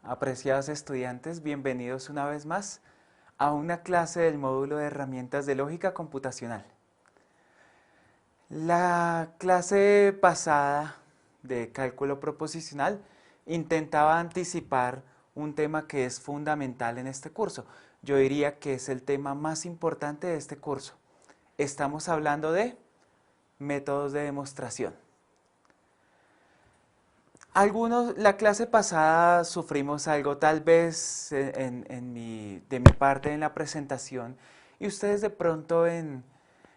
Apreciados estudiantes, bienvenidos una vez más a una clase del módulo de herramientas de lógica computacional. La clase pasada de cálculo proposicional intentaba anticipar un tema que es fundamental en este curso. Yo diría que es el tema más importante de este curso. Estamos hablando de métodos de demostración. La clase pasada sufrimos algo tal vez de mi parte en la presentación y ustedes de pronto en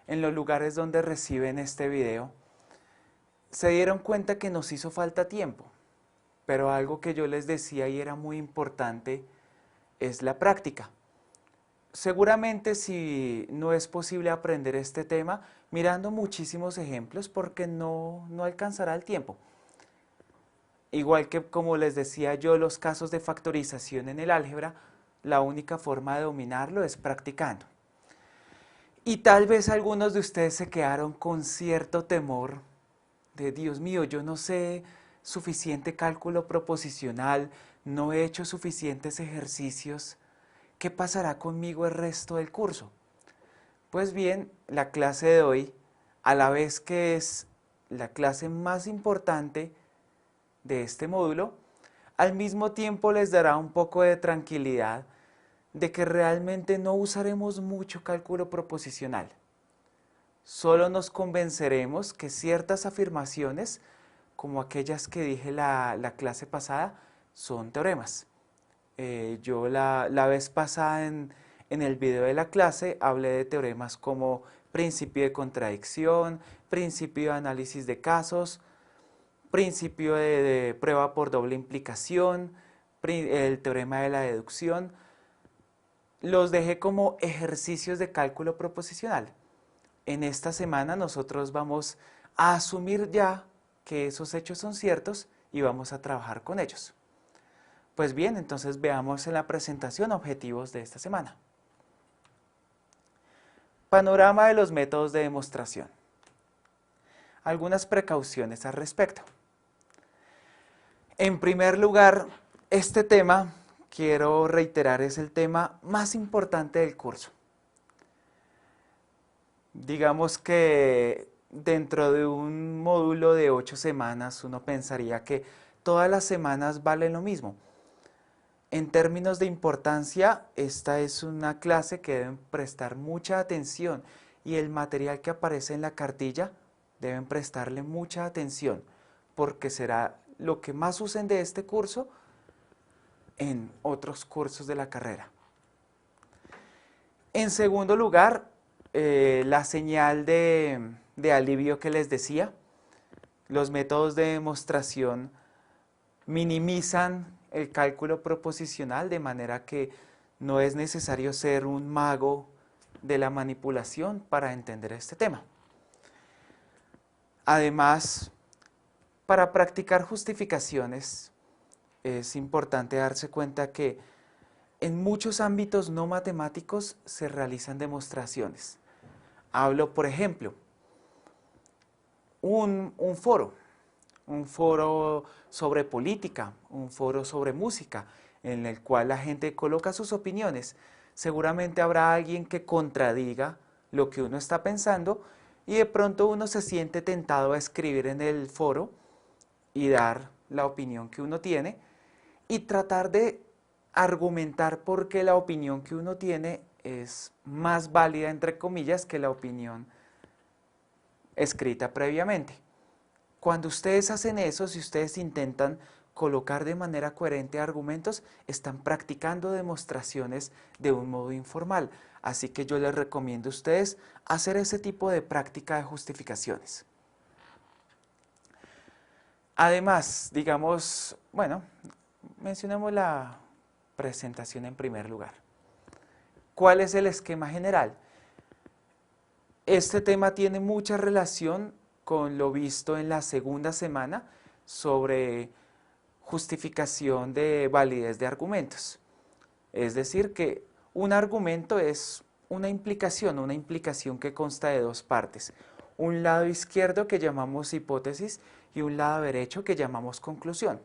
los lugares donde reciben este video se dieron cuenta que nos hizo falta tiempo, pero algo que yo les decía y era muy importante es la práctica. Seguramente si no es posible aprender este tema mirando muchísimos ejemplos porque no alcanzará el tiempo. Igual que como les decía yo, los casos de factorización en el álgebra, la única forma de dominarlo es practicando. Y tal vez algunos de ustedes se quedaron con cierto temor de Dios mío, yo no sé suficiente cálculo proposicional, no he hecho suficientes ejercicios, ¿qué pasará conmigo el resto del curso? Pues bien, la clase de hoy, a la vez que es la clase más importante de este módulo, al mismo tiempo les dará un poco de tranquilidad de que realmente no usaremos mucho cálculo proposicional. Solo nos convenceremos que ciertas afirmaciones, como aquellas que dije la clase pasada, son teoremas. Yo la vez pasada en el video de la clase hablé de teoremas como principio de contradicción, principio de análisis de casos, principio de prueba por doble implicación, el teorema de la deducción. Los dejé como ejercicios de cálculo proposicional. En esta semana nosotros vamos a asumir ya que esos hechos son ciertos y vamos a trabajar con ellos. Pues bien, entonces veamos en la presentación objetivos de esta semana. Panorama de los métodos de demostración. Algunas precauciones al respecto. En primer lugar, este tema, quiero reiterar, es el tema más importante del curso. Digamos que dentro de un módulo de 8 semanas uno pensaría que todas las semanas valen lo mismo. En términos de importancia, esta es una clase que deben prestar mucha atención y el material que aparece en la cartilla deben prestarle mucha atención porque será lo que más usen de este curso en otros cursos de la carrera. En segundo lugar, la señal de alivio que les decía. Los métodos de demostración minimizan el cálculo proposicional de manera que no es necesario ser un mago de la manipulación para entender este tema. Además, para practicar justificaciones es importante darse cuenta que en muchos ámbitos no matemáticos se realizan demostraciones. Hablo, por ejemplo, un foro sobre política, un foro sobre música, en el cual la gente coloca sus opiniones. Seguramente habrá alguien que contradiga lo que uno está pensando y de pronto uno se siente tentado a escribir en el foro y dar la opinión que uno tiene y tratar de argumentar por qué la opinión que uno tiene es más válida, entre comillas, que la opinión escrita previamente. Cuando ustedes hacen eso, si ustedes intentan colocar de manera coherente argumentos, están practicando demostraciones de un modo informal. Así que yo les recomiendo a ustedes hacer ese tipo de práctica de justificaciones. Además, digamos, bueno, mencionemos la presentación en primer lugar. ¿Cuál es el esquema general? Este tema tiene mucha relación con lo visto en la segunda semana sobre justificación de validez de argumentos. Es decir, que un argumento es una implicación que consta de dos partes. Un lado izquierdo que llamamos hipótesis y un lado derecho que llamamos conclusión.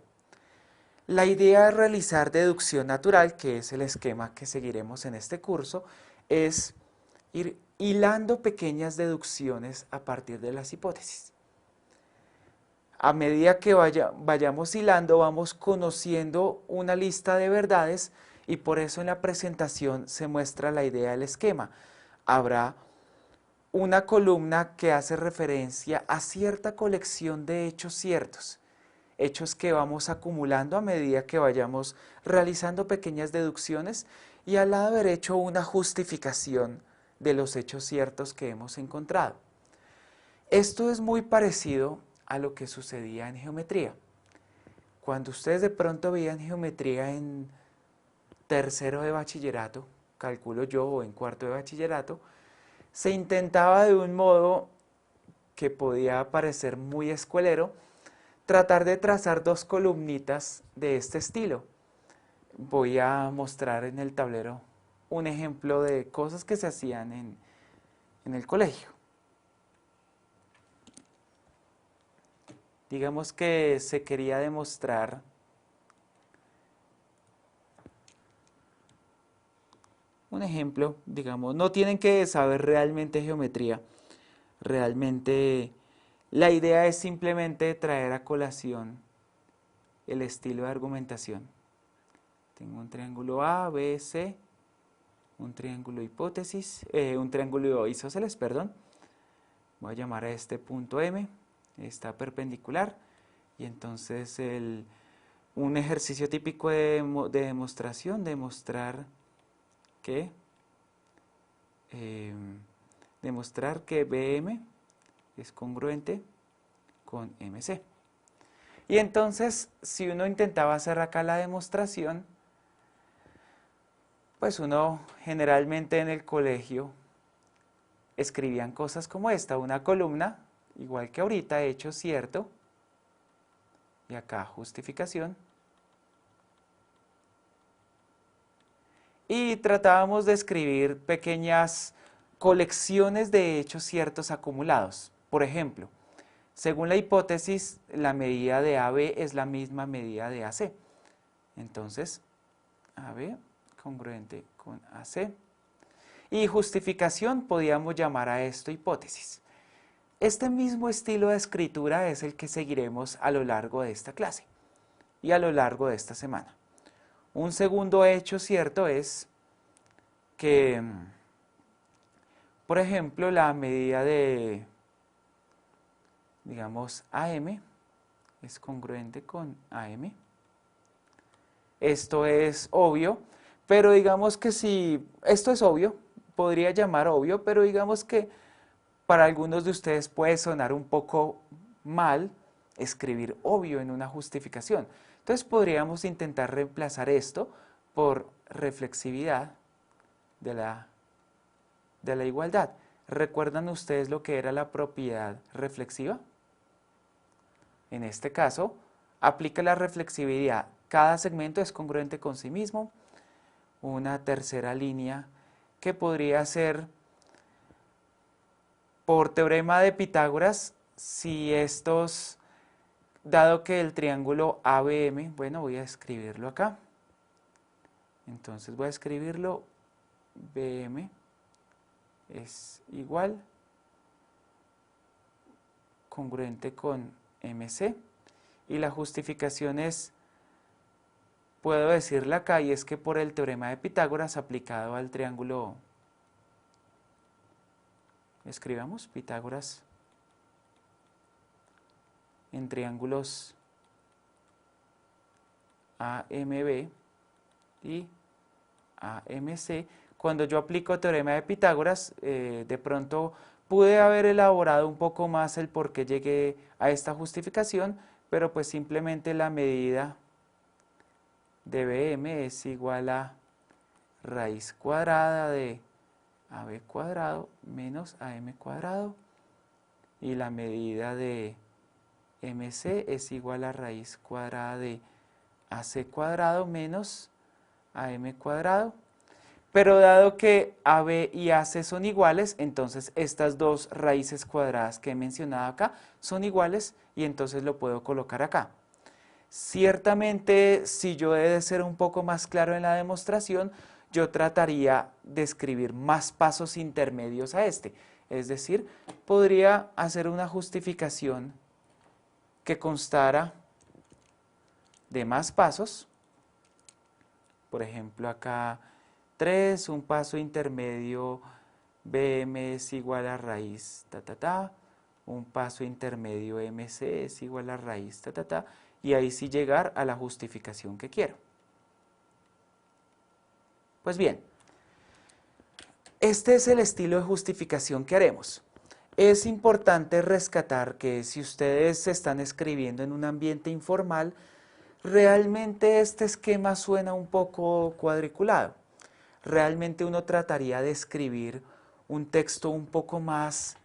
La idea de realizar deducción natural, que es el esquema que seguiremos en este curso, es ir hilando pequeñas deducciones a partir de las hipótesis. A medida que vayamos hilando, vamos conociendo una lista de verdades y por eso en la presentación se muestra la idea del esquema. Habrá una columna que hace referencia a cierta colección de hechos ciertos, hechos que vamos acumulando a medida que vayamos realizando pequeñas deducciones y al lado derecho una justificación de los hechos ciertos que hemos encontrado. Esto es muy parecido a lo que sucedía en geometría. Cuando ustedes de pronto veían geometría en tercero de bachillerato, calculo yo, o en cuarto de bachillerato, se intentaba de un modo que podía parecer muy escuelero, tratar de trazar dos columnitas de este estilo. Voy a mostrar en el tablero un ejemplo de cosas que se hacían en el colegio. Digamos que se quería demostrar un ejemplo, digamos, no tienen que saber realmente geometría, realmente la idea es simplemente traer a colación el estilo de argumentación. Tengo un triángulo A, B, C, un triángulo hipótesis, un triángulo isósceles, perdón. Voy a llamar a este punto M, está perpendicular, y entonces un ejercicio típico de demostración, demostrar que BM es congruente con MC. Y entonces, si uno intentaba hacer acá la demostración, pues uno generalmente en el colegio escribían cosas como esta, una columna, igual que ahorita, hecho cierto, y acá justificación. Y tratábamos de escribir pequeñas colecciones de hechos ciertos acumulados. Por ejemplo, según la hipótesis, la medida de AB es la misma medida de AC. Entonces, AB congruente con AC. Y justificación podíamos llamar a esto hipótesis. Este mismo estilo de escritura es el que seguiremos a lo largo de esta clase y a lo largo de esta semana. Un segundo hecho cierto es que, por ejemplo, la medida de, digamos, AM es congruente con AM. Esto es obvio, pero digamos que si esto es obvio, podría llamar obvio, pero digamos que para algunos de ustedes puede sonar un poco mal escribir obvio en una justificación. Entonces podríamos intentar reemplazar esto por reflexividad de la igualdad. ¿Recuerdan ustedes lo que era la propiedad reflexiva? En este caso, aplica la reflexividad. Cada segmento es congruente con sí mismo. Una tercera línea que podría ser por teorema de Pitágoras, si estos, dado que el triángulo ABM, bueno, voy a escribirlo acá. Entonces voy a escribirlo, BM es igual, congruente con MC. Y la justificación es, puedo decirla acá, y es que por el teorema de Pitágoras aplicado al triángulo, escribamos Pitágoras en triángulos AMB y AMC. Cuando yo aplico teorema de Pitágoras, de pronto pude haber elaborado un poco más el por qué llegué a esta justificación, pero pues simplemente la medida de BM es igual a raíz cuadrada de AB cuadrado menos AM cuadrado, y la medida de MC es igual a raíz cuadrada de AC cuadrado menos AM cuadrado. Pero dado que AB y AC son iguales, entonces estas dos raíces cuadradas que he mencionado acá son iguales y entonces lo puedo colocar acá. Ciertamente, si yo he de ser un poco más claro en la demostración, yo trataría de escribir más pasos intermedios a este. Es decir, podría hacer una justificación que constara de más pasos. Por ejemplo, acá 3, un paso intermedio, BM es igual a raíz, un paso intermedio MC es igual a raíz, y ahí sí llegar a la justificación que quiero. Pues bien, este es el estilo de justificación que haremos. Es importante rescatar que si ustedes están escribiendo en un ambiente informal, realmente este esquema suena un poco cuadriculado. Realmente uno trataría de escribir un texto un poco más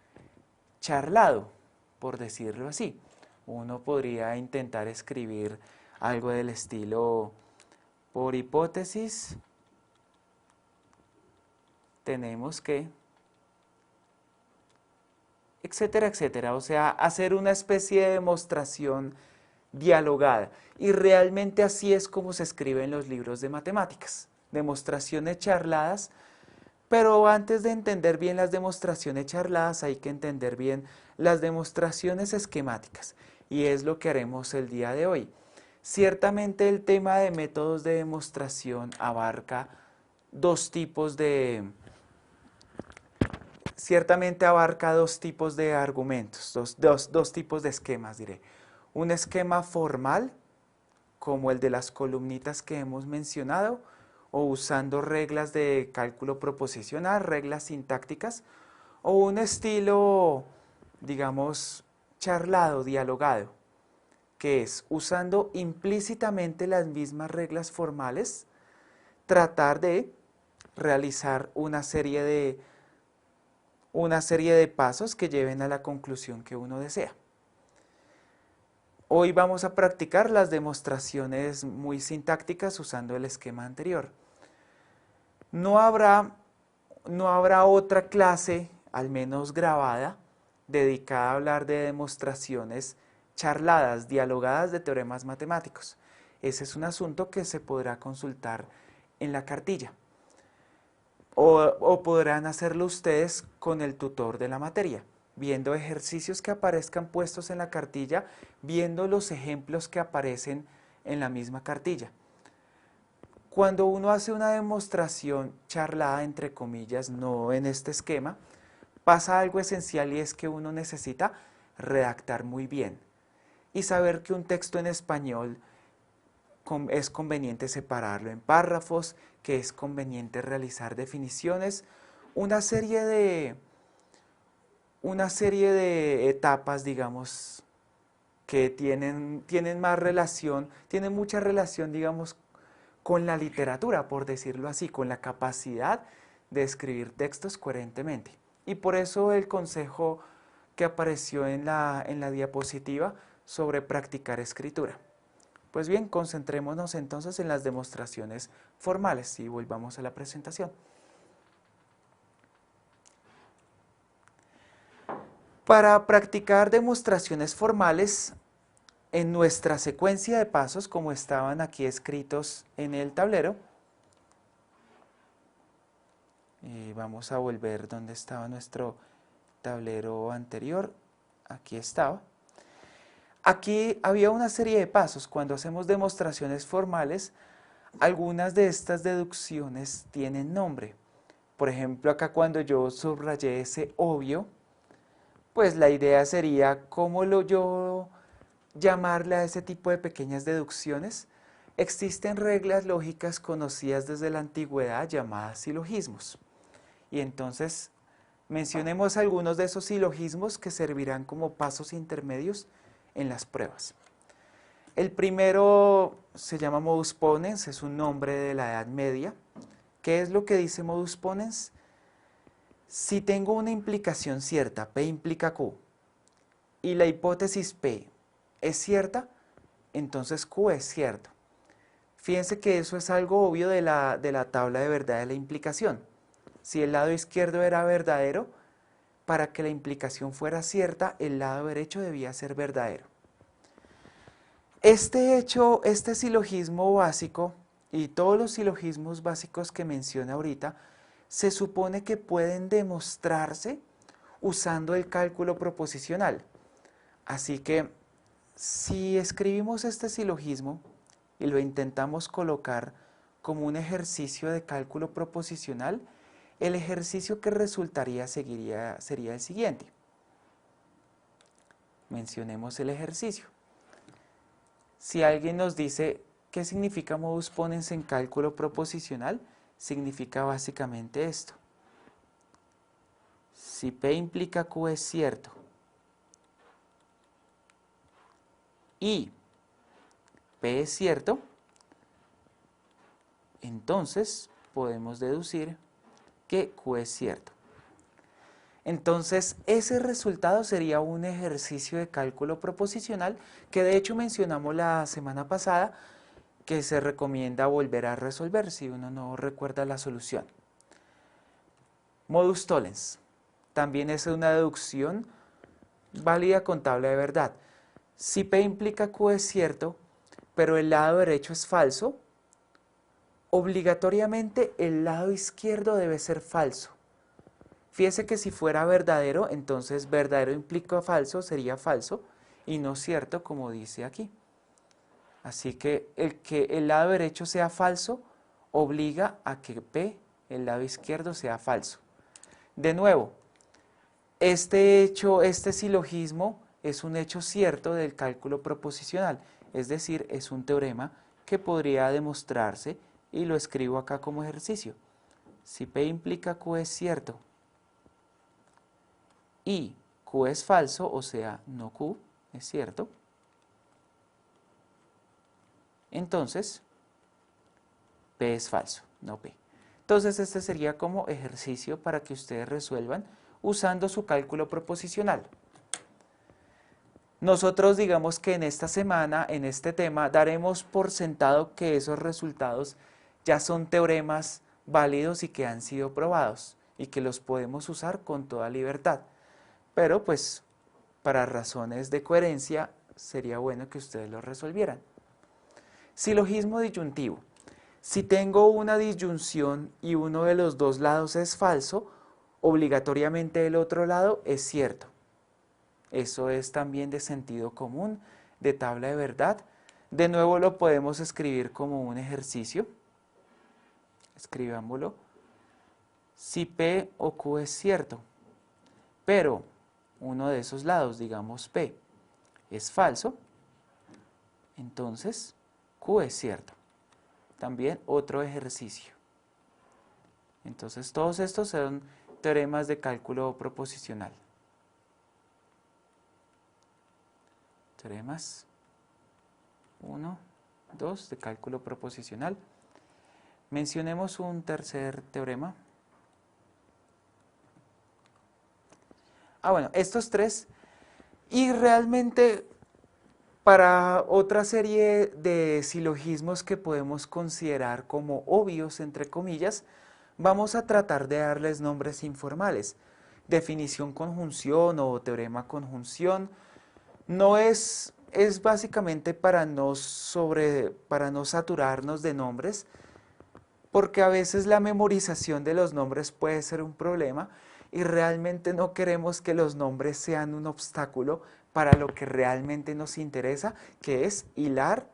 charlado, por decirlo así. Uno podría intentar escribir algo del estilo, por hipótesis, tenemos que, etcétera, etcétera. O sea, hacer una especie de demostración dialogada. Y realmente así es como se escribe en los libros de matemáticas. Demostraciones charladas, pero antes de entender bien las demostraciones charladas hay que entender bien las demostraciones esquemáticas. Y es lo que haremos el día de hoy. Ciertamente el tema de métodos de demostración abarca dos tipos de, argumentos, dos tipos de esquemas, diré. Un esquema formal, como el de las columnitas que hemos mencionado, o usando reglas de cálculo proposicional, reglas sintácticas, o un estilo, digamos, charlado, dialogado, que es usando implícitamente las mismas reglas formales, tratar de realizar una serie de pasos que lleven a la conclusión que uno desea. Hoy vamos a practicar las demostraciones muy sintácticas usando el esquema anterior. No habrá otra clase, al menos grabada, dedicada a hablar de demostraciones charladas, dialogadas de teoremas matemáticos. Ese es un asunto que se podrá consultar en la cartilla. O podrán hacerlo ustedes con el tutor de la materia, viendo ejercicios que aparezcan puestos en la cartilla, viendo los ejemplos que aparecen en la misma cartilla. Cuando uno hace una demostración charlada, entre comillas, no en este esquema, pasa algo esencial y es que uno necesita redactar muy bien y saber que un texto en español es conveniente separarlo en párrafos, que es conveniente realizar definiciones, una serie de etapas, digamos, que tienen mucha relación, digamos, con la literatura, por decirlo así, con la capacidad de escribir textos coherentemente. Y por eso el consejo que apareció en la diapositiva sobre practicar escritura. Pues bien, concentrémonos entonces en las demostraciones formales y volvamos a la presentación. Para practicar demostraciones formales, en nuestra secuencia de pasos, como estaban aquí escritos en el tablero, y vamos a volver donde estaba nuestro tablero anterior, aquí estaba. Aquí había una serie de pasos. Cuando hacemos demostraciones formales, algunas de estas deducciones tienen nombre. Por ejemplo, acá cuando yo subrayé ese obvio, pues la idea sería cómo yo llamarle a ese tipo de pequeñas deducciones. Existen reglas lógicas conocidas desde la antigüedad llamadas silogismos. Y entonces mencionemos algunos de esos silogismos que servirán como pasos intermedios en las pruebas. El primero se llama modus ponens, es un nombre de la Edad Media. ¿Qué es lo que dice modus ponens? Si tengo una implicación cierta, P implica Q, y la hipótesis P es cierta, entonces Q es cierto. Fíjense que eso es algo obvio de la tabla de verdad de la implicación. Si el lado izquierdo era verdadero, para que la implicación fuera cierta, el lado derecho debía ser verdadero. Este hecho, este silogismo básico y todos los silogismos básicos que menciona ahorita, se supone que pueden demostrarse usando el cálculo proposicional. Así que si escribimos este silogismo y lo intentamos colocar como un ejercicio de cálculo proposicional, el ejercicio que resultaría sería el siguiente. Mencionemos el ejercicio. Si alguien nos dice qué significa modus ponens en cálculo proposicional, significa básicamente esto. Si P implica Q es cierto y P es cierto, entonces podemos deducir que Q es cierto. Entonces, ese resultado sería un ejercicio de cálculo proposicional que de hecho mencionamos la semana pasada, que se recomienda volver a resolver si uno no recuerda la solución. Modus tollens también es una deducción válida con tabla de verdad. Si P implica Q es cierto, pero el lado derecho es falso, obligatoriamente el lado izquierdo debe ser falso. Fíjese que si fuera verdadero, entonces verdadero implica falso, sería falso, y no cierto como dice aquí. Así que el lado derecho sea falso obliga a que P, el lado izquierdo, sea falso. De nuevo, este hecho, este silogismo es un hecho cierto del cálculo proposicional, es decir, es un teorema que podría demostrarse y lo escribo acá como ejercicio. Si P implica Q es cierto y Q es falso, o sea, no Q, es cierto, entonces P es falso, no P. Entonces este sería como ejercicio para que ustedes resuelvan usando su cálculo proposicional. Nosotros digamos que en esta semana, en este tema, daremos por sentado que esos resultados ya son teoremas válidos y que han sido probados y que los podemos usar con toda libertad. Pero pues para razones de coherencia sería bueno que ustedes lo resolvieran. Silogismo disyuntivo. Si tengo una disyunción y uno de los dos lados es falso, obligatoriamente el otro lado es cierto. Eso es también de sentido común, de tabla de verdad. De nuevo lo podemos escribir como un ejercicio. Escribámoslo. Si P o Q es cierto, pero uno de esos lados, digamos P, es falso, entonces Q es cierto. También otro ejercicio. Entonces todos estos son teoremas de cálculo proposicional. Teoremas 1, 2 de cálculo proposicional. Mencionemos un tercer teorema. Bueno, estos tres. Y realmente para otra serie de silogismos que podemos considerar como obvios, entre comillas, vamos a tratar de darles nombres informales. Definición conjunción o teorema conjunción. No es básicamente para no saturarnos de nombres, porque a veces la memorización de los nombres puede ser un problema y realmente no queremos que los nombres sean un obstáculo para lo que realmente nos interesa, que es hilar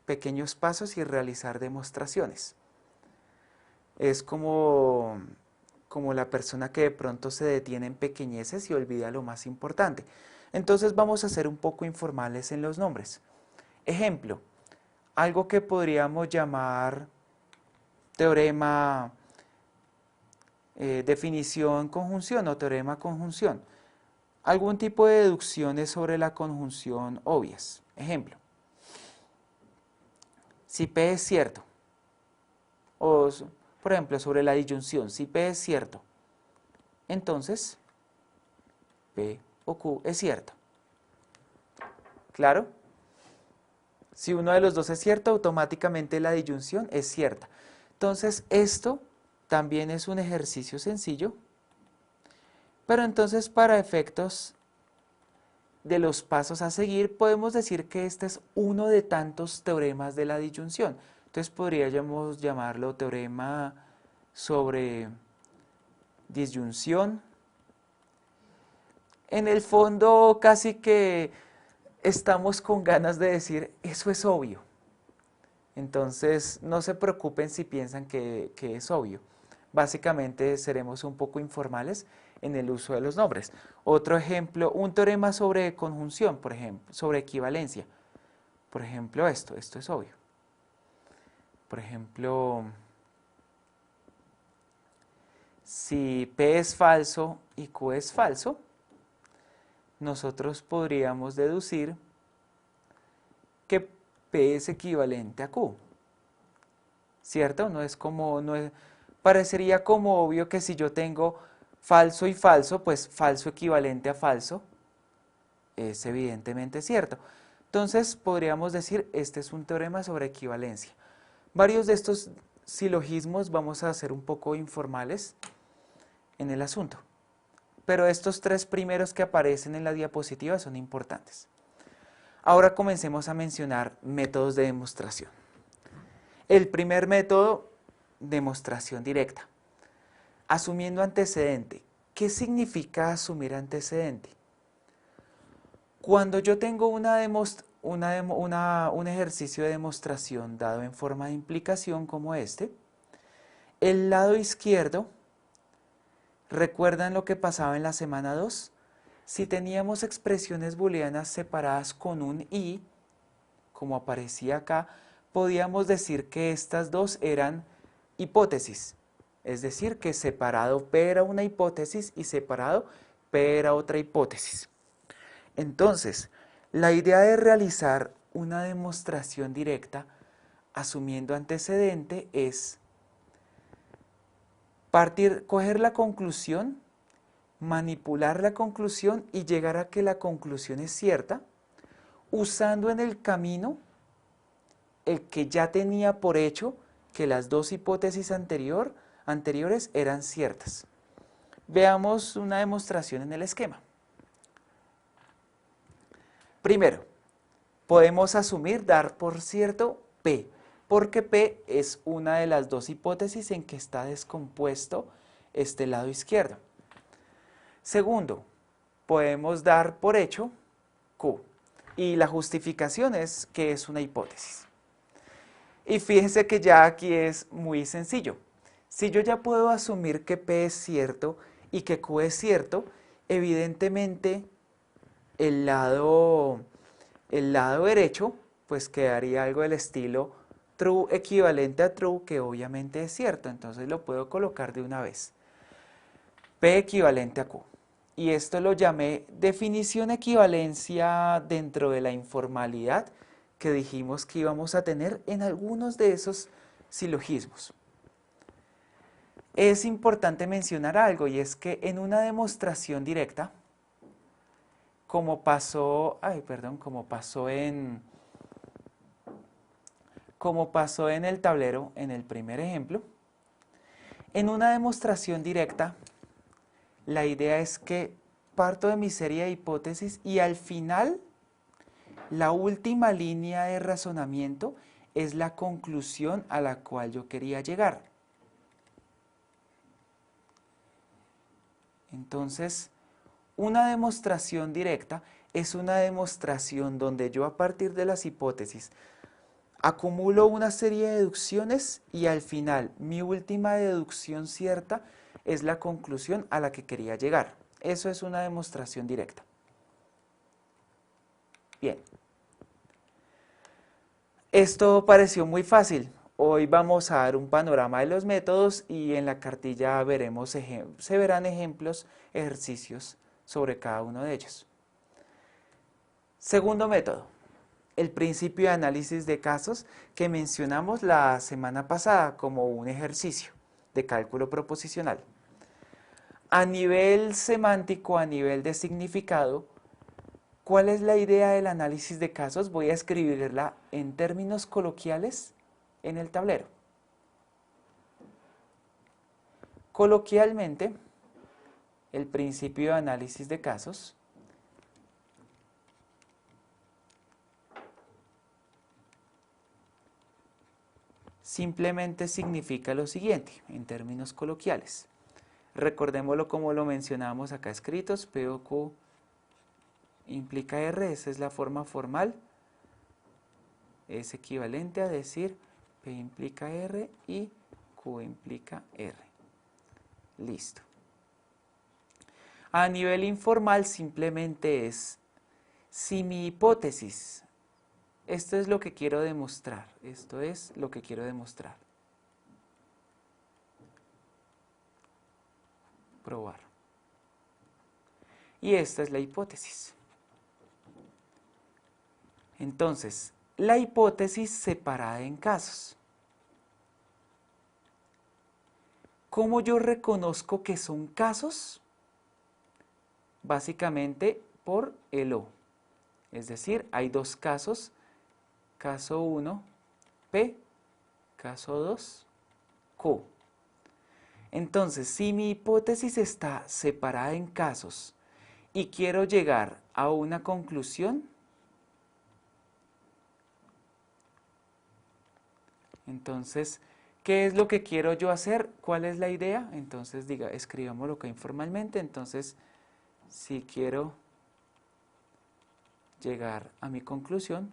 pequeños pasos y realizar demostraciones. Es como la persona que de pronto se detiene en pequeñeces y olvida lo más importante. Entonces vamos a ser un poco informales en los nombres. Ejemplo, algo que podríamos llamar teorema, definición conjunción o teorema conjunción. Algún tipo de deducciones sobre la conjunción obvias. Ejemplo, si P es cierto, o por ejemplo sobre la disyunción, si P es cierto, entonces P o Q es cierto. ¿Claro? Si uno de los dos es cierto, automáticamente la disyunción es cierta. Entonces esto también es un ejercicio sencillo, pero entonces para efectos de los pasos a seguir, podemos decir que este es uno de tantos teoremas de la disyunción. Entonces podríamos llamarlo teorema sobre disyunción. En el fondo casi que estamos con ganas de decir, eso es obvio. Entonces no se preocupen si piensan que es obvio. Básicamente seremos un poco informales en el uso de los nombres. Otro ejemplo, un teorema sobre conjunción, por ejemplo, sobre equivalencia. Por ejemplo, esto es obvio. Por ejemplo, si P es falso y Q es falso, nosotros podríamos deducir que P es equivalente a Q. ¿Cierto? Parecería como obvio que si yo tengo falso y falso, pues falso equivalente a falso es evidentemente cierto. Entonces podríamos decir, este es un teorema sobre equivalencia. Varios de estos silogismos vamos a ser un poco informales en el asunto, pero estos tres primeros que aparecen en la diapositiva son importantes. Ahora comencemos a mencionar métodos de demostración. El primer método, demostración directa. Asumiendo antecedente. ¿Qué significa asumir antecedente? Cuando yo tengo un ejercicio de demostración dado en forma de implicación como este, el lado izquierdo, ¿recuerdan lo que pasaba en la semana 2? Si teníamos expresiones booleanas separadas con un i, como aparecía acá, podíamos decir que estas dos eran hipótesis. Es decir, que separado P era una hipótesis y separado P era otra hipótesis. Entonces, la idea de realizar una demostración directa asumiendo antecedente es coger la conclusión, manipular la conclusión y llegar a que la conclusión es cierta, usando en el camino el que ya tenía por hecho que las dos hipótesis anteriores eran ciertas. Veamos una demostración en el esquema. Primero, podemos dar por cierto P, porque P es una de las dos hipótesis en que está descompuesto este lado izquierdo. Segundo, podemos dar por hecho Q, y la justificación es que es una hipótesis. Y fíjense que ya aquí es muy sencillo. Si yo ya puedo asumir que P es cierto y que Q es cierto, evidentemente el lado derecho pues quedaría algo del estilo true equivalente a true, que obviamente es cierto. Entonces lo puedo colocar de una vez. P equivalente a Q. Y esto lo llamé definición equivalencia dentro de la informalidad que dijimos que íbamos a tener en algunos de esos silogismos. Es importante mencionar algo, y es que en una demostración directa, como pasó en el tablero en el primer ejemplo, en una demostración directa, la idea es que parto de mi serie de hipótesis y al final la última línea de razonamiento es la conclusión a la cual yo quería llegar. Entonces, una demostración directa es una demostración donde yo a partir de las hipótesis acumulo una serie de deducciones y al final mi última deducción cierta es la conclusión a la que quería llegar. Eso es una demostración directa. Bien. Esto pareció muy fácil. Hoy vamos a dar un panorama de los métodos y en la cartilla se verán ejemplos, ejercicios sobre cada uno de ellos. Segundo método, el principio de análisis de casos que mencionamos la semana pasada como un ejercicio de cálculo proposicional. A nivel semántico, a nivel de significado, ¿cuál es la idea del análisis de casos? Voy a escribirla en términos coloquiales en el tablero. Coloquialmente, el principio de análisis de casos simplemente significa lo siguiente, en términos coloquiales. Recordémoslo como lo mencionábamos acá escritos, P o Q implica R, esa es la forma formal. Es equivalente a decir P implica R y Q implica R. Listo. A nivel informal simplemente es, si mi hipótesis, esto es lo que quiero demostrar, esto es lo que quiero demostrar. Probar. Y esta es la hipótesis. Entonces, la hipótesis separada en casos. ¿Cómo yo reconozco que son casos? Básicamente por el O. Es decir, hay dos casos, caso 1, P, caso 2, Q. Entonces, si mi hipótesis está separada en casos y quiero llegar a una conclusión, entonces, ¿qué es lo que quiero yo hacer? ¿Cuál es la idea? Entonces, escribámoslo acá informalmente. Entonces, si quiero llegar a mi conclusión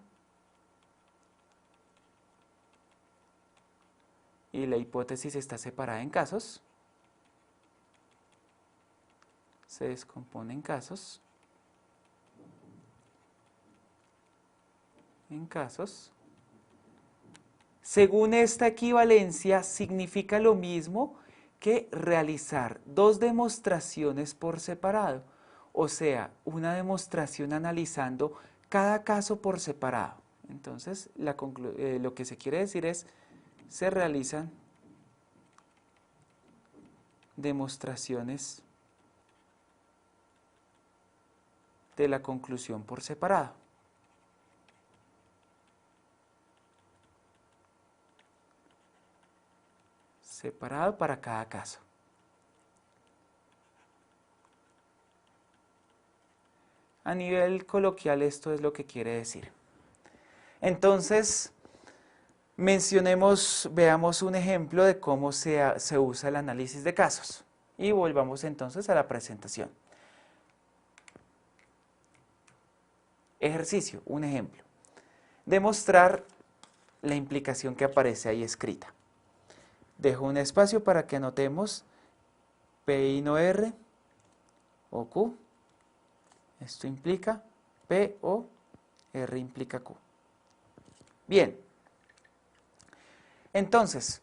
y la hipótesis está separada en casos, se descompone en casos, según esta equivalencia significa lo mismo que realizar dos demostraciones por separado, o sea, una demostración analizando cada caso por separado. Entonces, lo que se quiere decir es, se realizan demostraciones de la conclusión por separado. Separado para cada caso. A nivel coloquial esto es lo que quiere decir. Entonces, veamos un ejemplo de cómo se usa el análisis de casos. Y volvamos entonces a la presentación. Ejercicio, un ejemplo. Demostrar la implicación que aparece ahí escrita. Dejo un espacio para que anotemos P y no R o Q. Esto implica P o R implica Q. Bien. Entonces,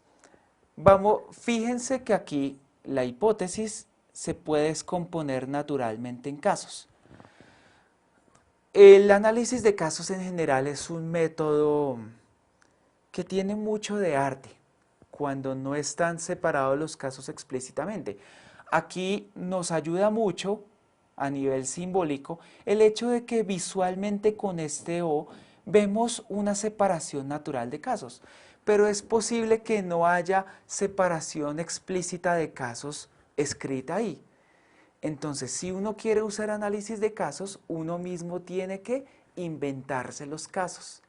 fíjense que aquí la hipótesis se puede descomponer naturalmente en casos. El análisis de casos en general es un método que tiene mucho de arte cuando no están separados los casos explícitamente. Aquí nos ayuda mucho a nivel simbólico el hecho de que visualmente con este O vemos una separación natural de casos, pero es posible que no haya separación explícita de casos escrita ahí. Entonces, si uno quiere usar análisis de casos, uno mismo tiene que inventarse los casos.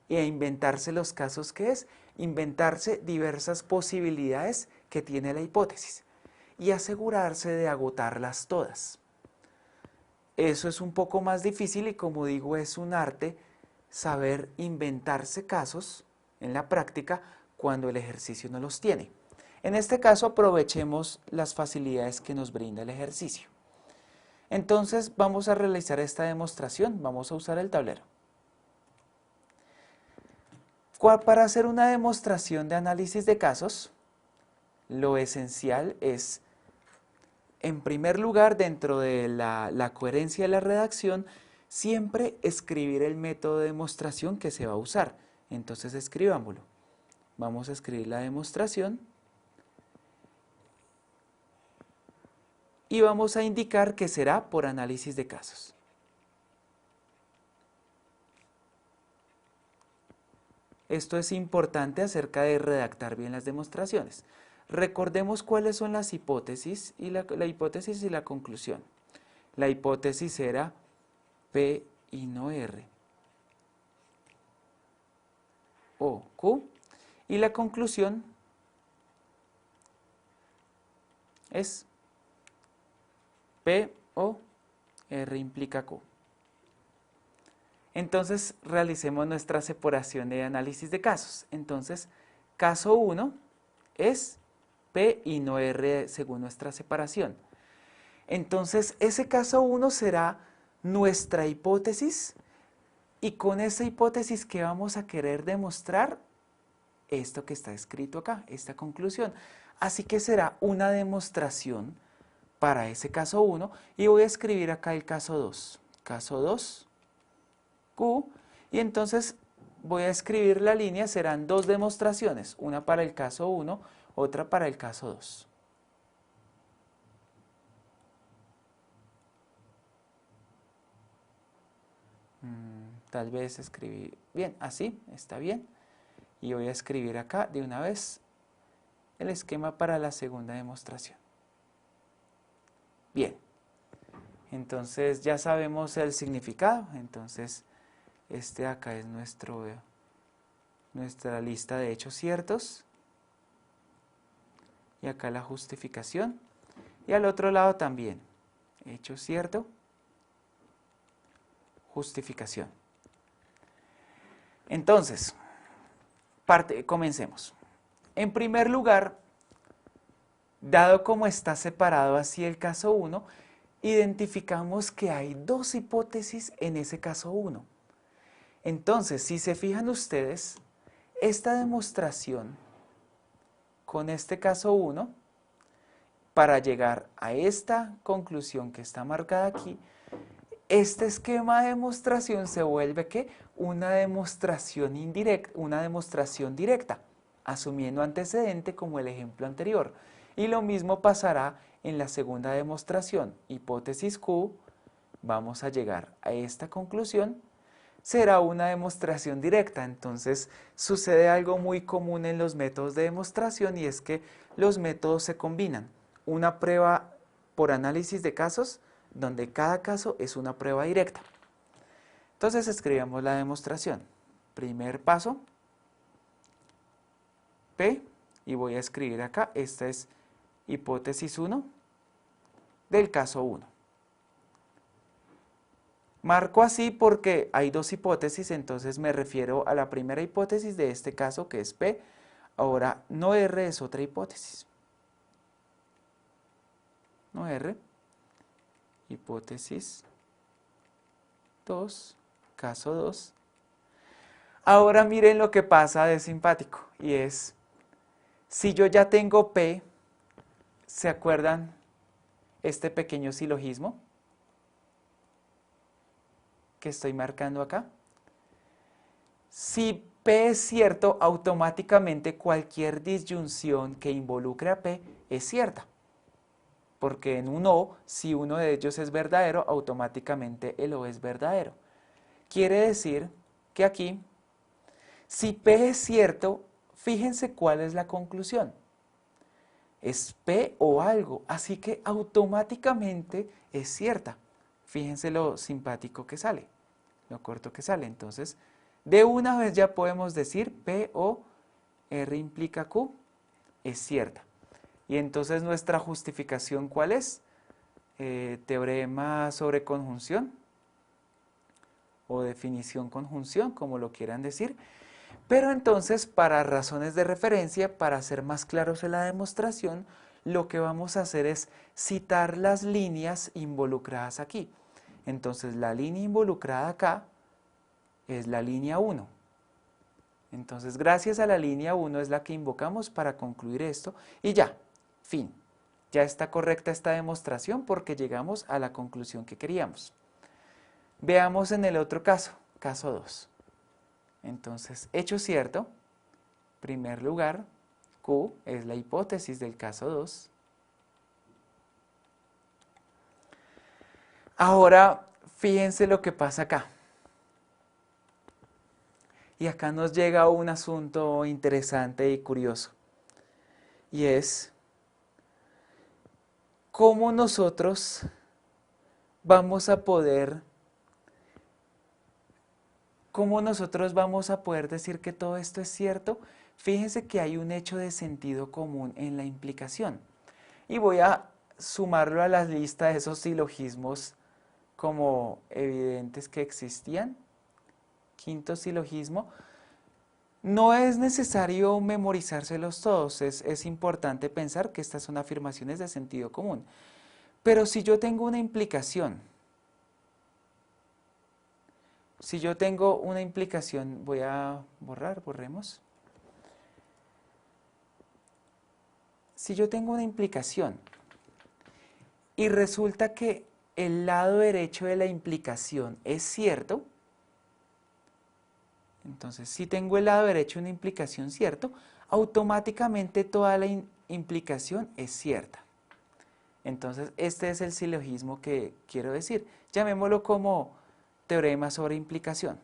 Y a inventarse los casos, ¿qué es? Inventarse diversas posibilidades que tiene la hipótesis y asegurarse de agotarlas todas. Eso es un poco más difícil y, como digo, es un arte saber inventarse casos en la práctica cuando el ejercicio no los tiene. En este caso aprovechemos las facilidades que nos brinda el ejercicio. Entonces vamos a realizar esta demostración, vamos a usar el tablero. Para hacer una demostración de análisis de casos, lo esencial es, en primer lugar, dentro de la coherencia de la redacción, siempre escribir el método de demostración que se va a usar. Entonces escribámoslo. Vamos a escribir la demostración y vamos a indicar que será por análisis de casos. Esto es importante acerca de redactar bien las demostraciones. Recordemos cuáles son las hipótesis y la hipótesis y la conclusión. La hipótesis era P y no R o Q, Y la conclusión es P o R implica Q. Entonces realicemos nuestra separación de análisis de casos. Entonces, caso 1 es P y no R según nuestra separación. Entonces, ese caso 1 será nuestra hipótesis y con esa hipótesis que vamos a querer demostrar esto que está escrito acá, esta conclusión. Así que será una demostración para ese caso 1 y voy a escribir acá el caso 2. Caso 2, Q, y entonces voy a escribir la línea, serán dos demostraciones, una para el caso 1, otra para el caso 2. Tal vez escribí bien, así, está bien. Y voy a escribir acá de una vez el esquema para la segunda demostración. Bien, entonces ya sabemos el significado, entonces este acá es nuestra lista de hechos ciertos y acá la justificación y al otro lado también, hecho cierto, justificación. Entonces, comencemos. En primer lugar, dado como está separado así el caso 1, identificamos que hay dos hipótesis en ese caso 1. Entonces, si se fijan ustedes, esta demostración con este caso 1, para llegar a esta conclusión que está marcada aquí, este esquema de demostración se vuelve ¿qué? Una demostración indirecta, una demostración directa, asumiendo antecedente como el ejemplo anterior. Y lo mismo pasará en la segunda demostración, hipótesis Q, vamos a llegar a esta conclusión, será una demostración directa. Entonces sucede algo muy común en los métodos de demostración y es que los métodos se combinan. Una prueba por análisis de casos, donde cada caso es una prueba directa. Entonces escribimos la demostración. Primer paso, P, y voy a escribir acá, esta es hipótesis 1 del caso 1. Marco así porque hay dos hipótesis, entonces me refiero a la primera hipótesis de este caso que es P. Ahora, no R es otra hipótesis. No R. Hipótesis 2, caso 2. Ahora miren lo que pasa de simpático y es, si yo ya tengo P, ¿se acuerdan este pequeño silogismo que estoy marcando acá? Si P es cierto, automáticamente cualquier disyunción que involucre a P es cierta. Porque en un O, si uno de ellos es verdadero, automáticamente el O es verdadero. Quiere decir que aquí, si P es cierto, fíjense cuál es la conclusión. Es P o algo, así que automáticamente es cierta. Fíjense lo simpático que sale, lo corto que sale. Entonces, de una vez ya podemos decir P o R implica Q es cierta. Y entonces nuestra justificación, ¿cuál es? Teorema sobre conjunción o definición conjunción, como lo quieran decir. Pero entonces, para razones de referencia, para ser más claros en la demostración, lo que vamos a hacer es citar las líneas involucradas aquí. Entonces, la línea involucrada acá es la línea 1. Entonces, gracias a la línea 1 es la que invocamos para concluir esto y ya, fin. Ya está correcta esta demostración porque llegamos a la conclusión que queríamos. Veamos en el otro caso, caso 2. Entonces, hecho cierto, primer lugar, Q es la hipótesis del caso 2. Ahora, fíjense lo que pasa acá. Y acá nos llega un asunto interesante y curioso. Y es cómo nosotros vamos a poder ¿Cómo nosotros vamos a poder decir que todo esto es cierto? Fíjense que hay un hecho de sentido común en la implicación. Y voy a sumarlo a la lista de esos silogismos como evidentes que existían. Quinto silogismo. No es necesario memorizárselos todos, es importante pensar que estas son afirmaciones de sentido común. Pero si yo tengo una implicación, voy a borrar, borremos. Si yo tengo una implicación y resulta que el lado derecho de la implicación es cierto, entonces si tengo el lado derecho de una implicación cierto, automáticamente toda la implicación es cierta. Entonces este es el silogismo que quiero decir. Llamémoslo como teorema sobre implicación.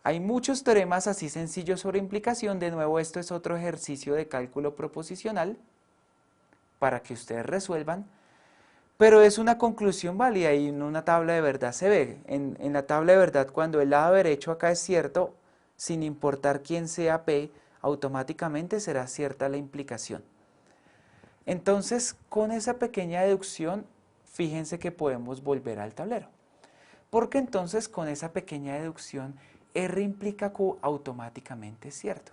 Hay muchos teoremas así sencillos sobre implicación. De nuevo, esto es otro ejercicio de cálculo proposicional para que ustedes resuelvan. Pero es una conclusión válida y en una tabla de verdad se ve. En la tabla de verdad, cuando el lado derecho acá es cierto, sin importar quién sea P, automáticamente será cierta la implicación. Entonces, con esa pequeña deducción, fíjense que podemos volver al tablero. Porque entonces, con esa pequeña deducción, R implica Q automáticamente es cierto.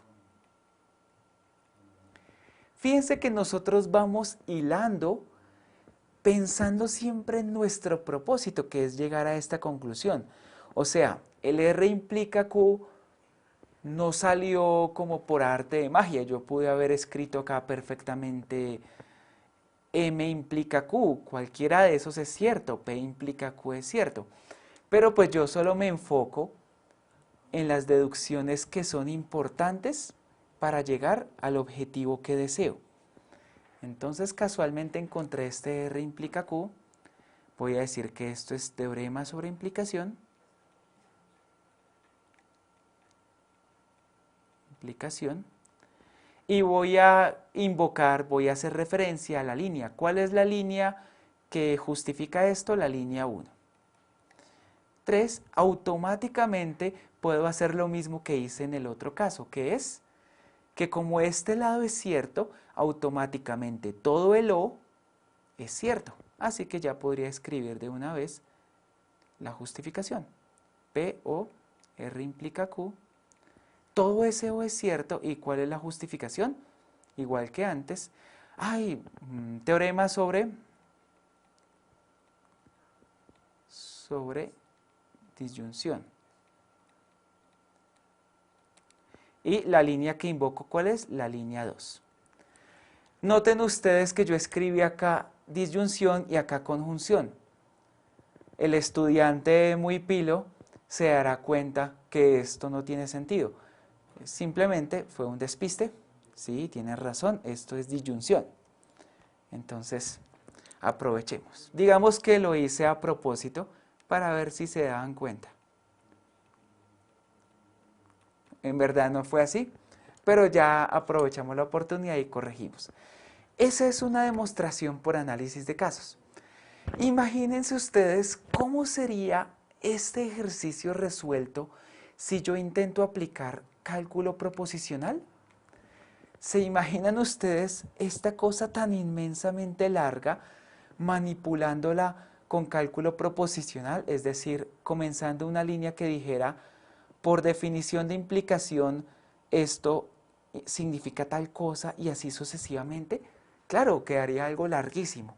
Fíjense que nosotros vamos hilando pensando siempre en nuestro propósito, que es llegar a esta conclusión. O sea, el R implica Q no salió como por arte de magia. Yo pude haber escrito acá perfectamente M implica Q. Cualquiera de esos es cierto. P implica Q es cierto. Pero pues yo solo me enfoco en las deducciones que son importantes para llegar al objetivo que deseo. Entonces casualmente encontré este R implica Q. Voy a decir que esto es teorema sobre implicación. Y voy a invocar, voy a hacer referencia a la línea. ¿Cuál es la línea que justifica esto? La línea 1. 3. Automáticamente puedo hacer lo mismo que hice en el otro caso, que es que como este lado es cierto, automáticamente todo el O es cierto. Así que ya podría escribir de una vez la justificación. P, O, R implica Q. Todo ese O es cierto. ¿Y cuál es la justificación? Igual que antes. Hay teorema sobre disyunción. Y la línea que invoco, ¿cuál es? La línea 2. Noten ustedes que yo escribí acá disyunción y acá conjunción. El estudiante muy pilo se dará cuenta que esto no tiene sentido. Simplemente fue un despiste. Sí, tiene razón, esto es disyunción. Entonces, aprovechemos. Digamos que lo hice a propósito para ver si se daban cuenta. En verdad no fue así, pero ya aprovechamos la oportunidad y corregimos. Esa es una demostración por análisis de casos. Imagínense ustedes cómo sería este ejercicio resuelto si yo intento aplicar cálculo proposicional. ¿Se imaginan ustedes esta cosa tan inmensamente larga manipulándola con cálculo proposicional? Es decir, comenzando una línea que dijera, por definición de implicación, esto significa tal cosa y así sucesivamente. Claro, quedaría algo larguísimo.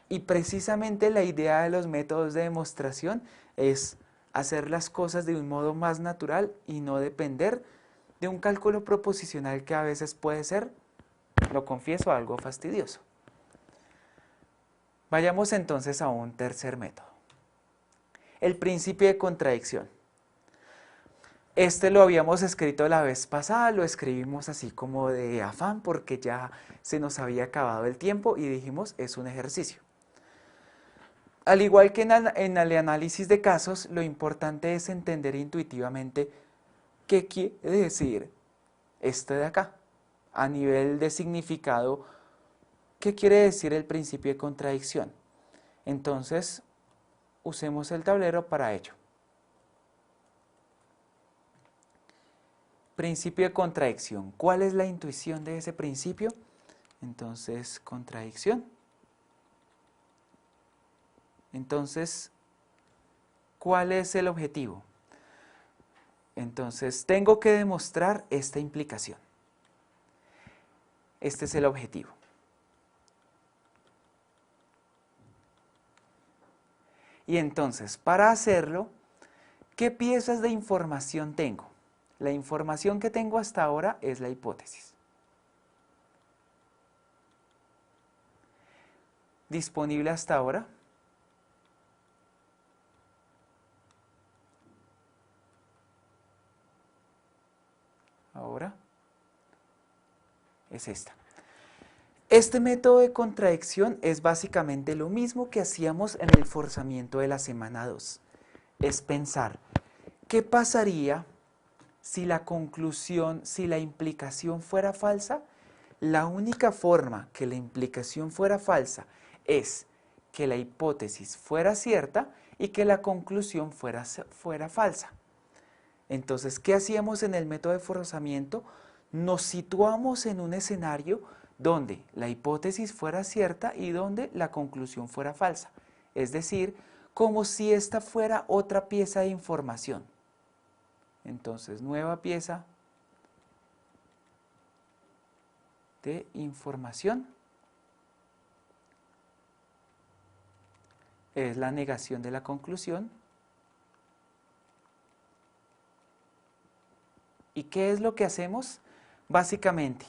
Y precisamente la idea de los métodos de demostración es hacer las cosas de un modo más natural y no depender de un cálculo proposicional que a veces puede ser, lo confieso, algo fastidioso. Vayamos entonces a un tercer método. El principio de contradicción. Este lo habíamos escrito la vez pasada, lo escribimos así como de afán porque ya se nos había acabado el tiempo y dijimos es un ejercicio. Al igual que en el análisis de casos, lo importante es entender intuitivamente qué quiere decir este de acá. A nivel de significado, ¿qué quiere decir el principio de contradicción? Entonces, usemos el tablero para ello. Principio de contradicción. ¿Cuál es la intuición de ese principio? Entonces, contradicción. Entonces, ¿cuál es el objetivo? Entonces, tengo que demostrar esta implicación. Este es el objetivo. Y entonces, para hacerlo, ¿qué piezas de información tengo? La información que tengo hasta ahora es la hipótesis. Disponible hasta ahora. Ahora es esta. Este método de contradicción es básicamente lo mismo que hacíamos en el forzamiento de la semana 2. Es pensar, ¿qué pasaría si la conclusión, si la implicación fuera falsa? La única forma que la implicación fuera falsa es que la hipótesis fuera cierta y que la conclusión fuera falsa. Entonces, ¿qué hacíamos en el método de forzamiento? Nos situamos en un escenario donde la hipótesis fuera cierta y donde la conclusión fuera falsa. Es decir, como si esta fuera otra pieza de información. Entonces, nueva pieza de información es la negación de la conclusión. ¿Y qué es lo que hacemos? Básicamente,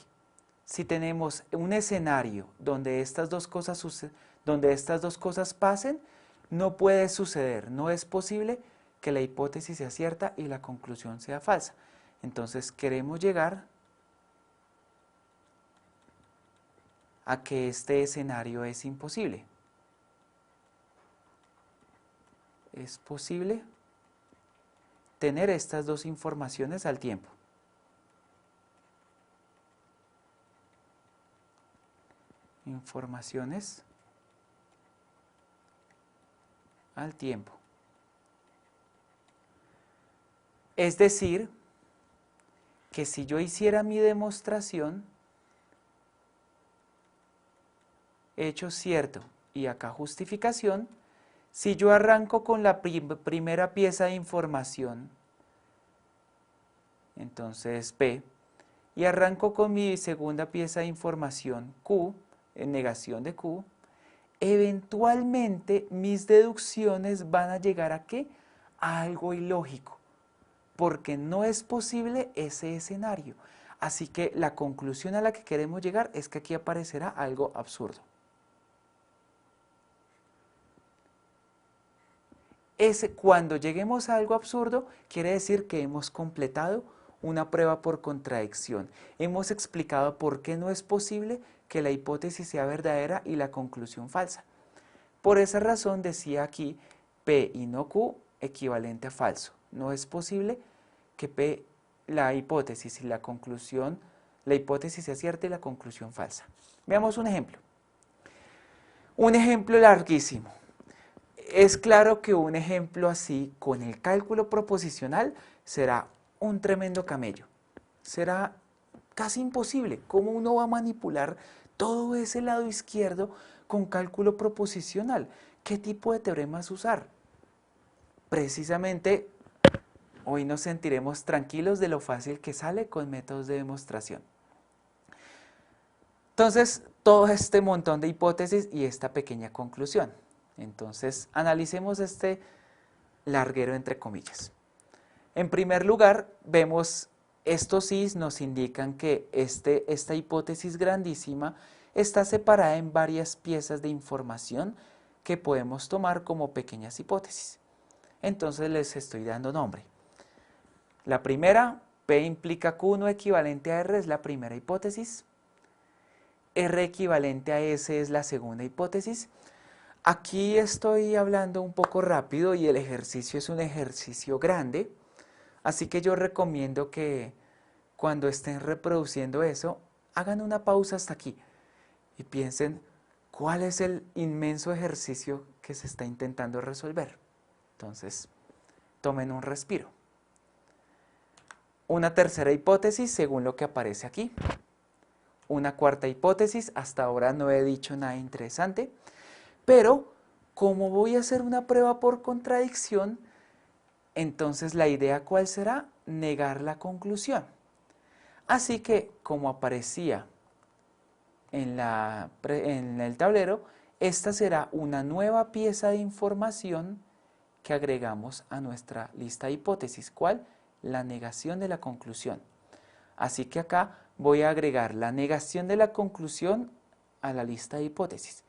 si tenemos un escenario donde estas dos cosas pasen, no puede suceder, no es posible que la hipótesis sea cierta y la conclusión sea falsa. Entonces queremos llegar a que este escenario es imposible. Es posible tener estas dos informaciones al tiempo. Informaciones al tiempo. Es decir, que si yo hiciera mi demostración, hecho cierto y acá justificación, si yo arranco con la primera pieza de información, entonces P, y arranco con mi segunda pieza de información Q, en negación de Q, eventualmente mis deducciones van a llegar ¿a qué? A algo ilógico, porque no es posible ese escenario. Así que la conclusión a la que queremos llegar es que aquí aparecerá algo absurdo. Cuando lleguemos a algo absurdo, quiere decir que hemos completado una prueba por contradicción. Hemos explicado por qué no es posible que la hipótesis sea verdadera y la conclusión falsa. Por esa razón decía aquí P y no Q equivalente a falso. No es posible que P, la hipótesis y la conclusión, la hipótesis sea cierta y la conclusión falsa. Veamos un ejemplo. Un ejemplo larguísimo. Es claro que un ejemplo así con el cálculo proposicional será un tremendo camello. Será casi imposible. ¿Cómo uno va a manipular todo ese lado izquierdo con cálculo proposicional? ¿Qué tipo de teoremas usar? Precisamente hoy nos sentiremos tranquilos de lo fácil que sale con métodos de demostración. Entonces, todo este montón de hipótesis y esta pequeña conclusión. Entonces, analicemos este larguero entre comillas. En primer lugar, vemos estos sí nos indican que esta hipótesis grandísima está separada en varias piezas de información que podemos tomar como pequeñas hipótesis. Entonces les estoy dando nombre. La primera, P implica Q1 equivalente a R, es la primera hipótesis. R equivalente a S es la segunda hipótesis. Aquí estoy hablando un poco rápido y el ejercicio es un ejercicio grande, así que yo recomiendo que cuando estén reproduciendo eso, hagan una pausa hasta aquí y piensen cuál es el inmenso ejercicio que se está intentando resolver. Entonces, tomen un respiro. Una tercera hipótesis según lo que aparece aquí. Una cuarta hipótesis, hasta ahora no he dicho nada interesante, pero como voy a hacer una prueba por contradicción, entonces la idea ¿cuál será? Negar la conclusión. Así que, como aparecía en el tablero, esta será una nueva pieza de información que agregamos a nuestra lista de hipótesis. ¿Cuál? La negación de la conclusión. Así que acá voy a agregar la negación de la conclusión a la lista de hipótesis.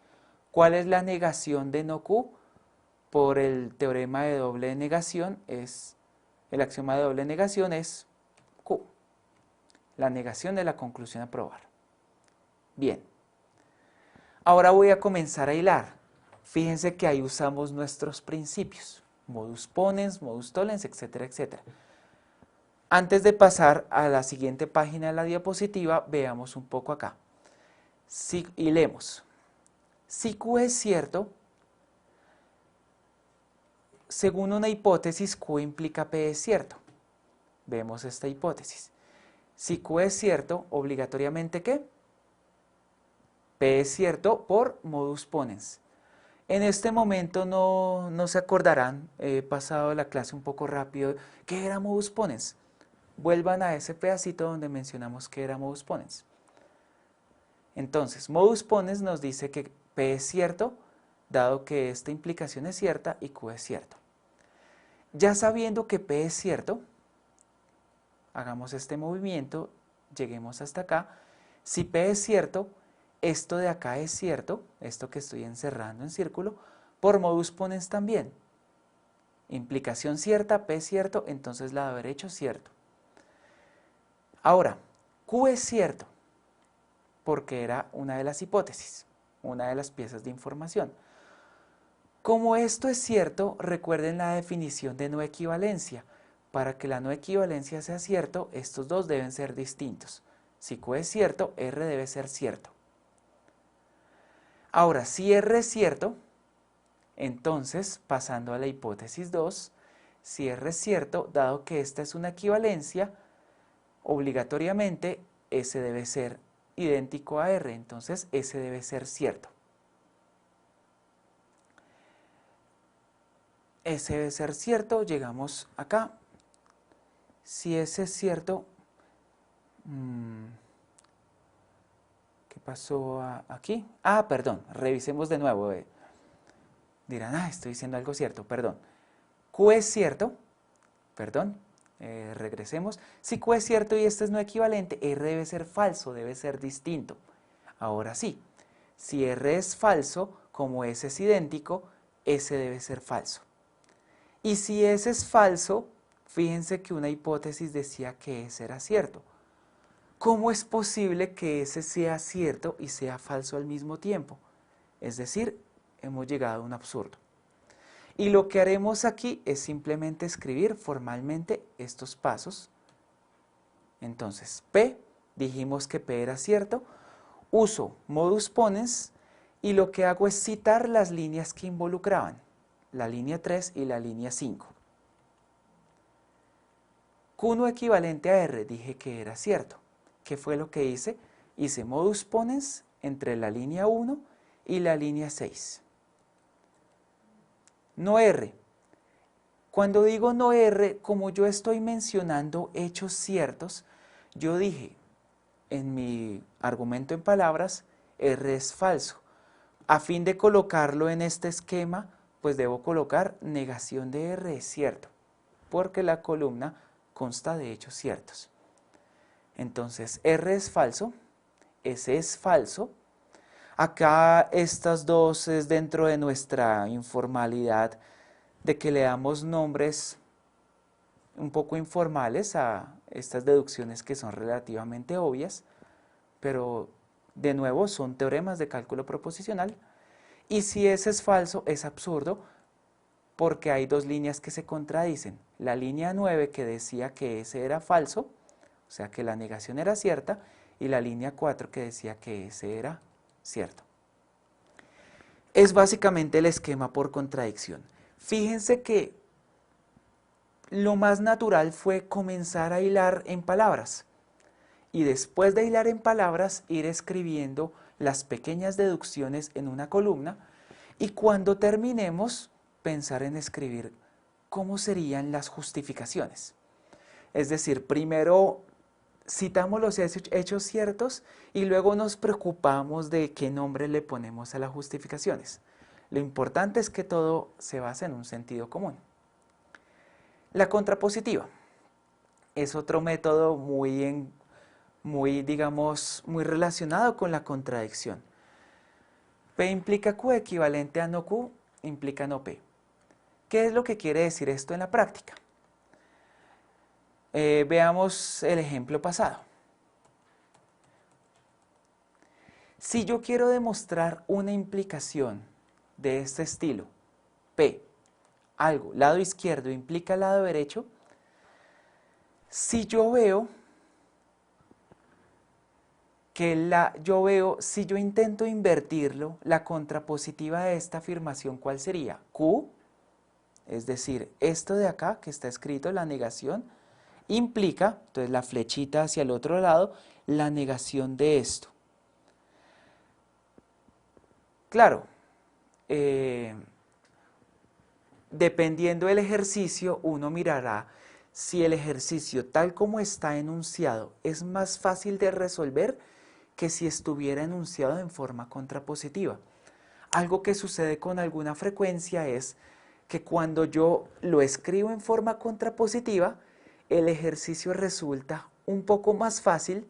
¿Cuál es la negación de no Q? Por el teorema de doble negación el axioma de doble negación es Q. La negación de la conclusión a probar. Bien. Ahora voy a comenzar a hilar. Fíjense que ahí usamos nuestros principios. Modus ponens, modus tollens, etcétera, etcétera. Antes de pasar a la siguiente página de la diapositiva, veamos un poco acá. Hilemos. Si Q es cierto, según una hipótesis, Q implica P es cierto. Vemos esta hipótesis. Si Q es cierto, obligatoriamente ¿qué? P es cierto por modus ponens. En este momento no se acordarán, he pasado la clase un poco rápido. ¿Qué era modus ponens? Vuelvan a ese pedacito donde mencionamos que era modus ponens. Entonces, modus ponens nos dice que P es cierto, dado que esta implicación es cierta y Q es cierto. Ya sabiendo que P es cierto, hagamos este movimiento, lleguemos hasta acá. Si P es cierto, esto de acá es cierto, esto que estoy encerrando en círculo, por modus ponens también. Implicación cierta, P es cierto, entonces la de haber hecho cierto. Ahora, Q es cierto, porque era una de las hipótesis, una de las piezas de información. Como esto es cierto, recuerden la definición de no equivalencia. Para que la no equivalencia sea cierto, estos dos deben ser distintos. Si Q es cierto, R debe ser cierto. Ahora, si R es cierto, entonces, pasando a la hipótesis 2, si R es cierto, dado que esta es una equivalencia, obligatoriamente S debe ser idéntico a R, entonces S debe ser cierto. S debe ser cierto, llegamos acá. Si S es cierto, ¿qué pasó aquí? Perdón, revisemos de nuevo. Dirán, estoy diciendo algo cierto, perdón. Q es cierto, perdón, regresemos. Si Q es cierto y este es no equivalente, R debe ser falso, debe ser distinto. Ahora sí, si R es falso, como S es idéntico, S debe ser falso. Y si S es falso, fíjense que una hipótesis decía que S era cierto. ¿Cómo es posible que S sea cierto y sea falso al mismo tiempo? Es decir, hemos llegado a un absurdo. Y lo que haremos aquí es simplemente escribir formalmente estos pasos. Entonces, P, dijimos que P era cierto, uso modus ponens y lo que hago es citar las líneas que involucraban, la línea 3 y la línea 5. Q no equivalente a R, dije que era cierto. ¿Qué fue lo que hice? Hice modus ponens entre la línea 1 y la línea 6. No R. Cuando digo no R, como yo estoy mencionando hechos ciertos, yo dije en mi argumento en palabras, R es falso. A fin de colocarlo en este esquema, pues debo colocar negación de R es cierto, porque la columna consta de hechos ciertos. Entonces, R es falso, S es falso. Acá estas dos es dentro de nuestra informalidad de que le damos nombres un poco informales a estas deducciones que son relativamente obvias, pero de nuevo son teoremas de cálculo proposicional. Y si ese es falso, es absurdo, porque hay dos líneas que se contradicen. La línea 9 que decía que ese era falso, o sea que la negación era cierta, y la línea 4 que decía que ese era cierto. es básicamente el esquema por contradicción. Fíjense que lo más natural fue comenzar a hilar en palabras y después de hilar en palabras ir escribiendo las pequeñas deducciones en una columna y cuando terminemos pensar en escribir cómo serían las justificaciones. Es decir, primero citamos los hechos ciertos y luego nos preocupamos de qué nombre le ponemos a las justificaciones. Lo importante es que todo se base en un sentido común. La contrapositiva es otro método digamos, muy relacionado con la contradicción. P implica Q equivalente a no Q implica no P. ¿Qué es lo que quiere decir esto en la práctica? Veamos el ejemplo pasado. Si yo quiero demostrar una implicación de este estilo, P, algo, lado izquierdo implica lado derecho, si yo intento invertirlo, la contrapositiva de esta afirmación, ¿cuál sería? Q, es decir, esto de acá que está escrito, la negación, implica, entonces la flechita hacia el otro lado, la negación de esto. Claro, dependiendo del ejercicio, uno mirará si el ejercicio tal como está enunciado es más fácil de resolver que si estuviera enunciado en forma contrapositiva. Algo que sucede con alguna frecuencia es que cuando yo lo escribo en forma contrapositiva, el ejercicio resulta un poco más fácil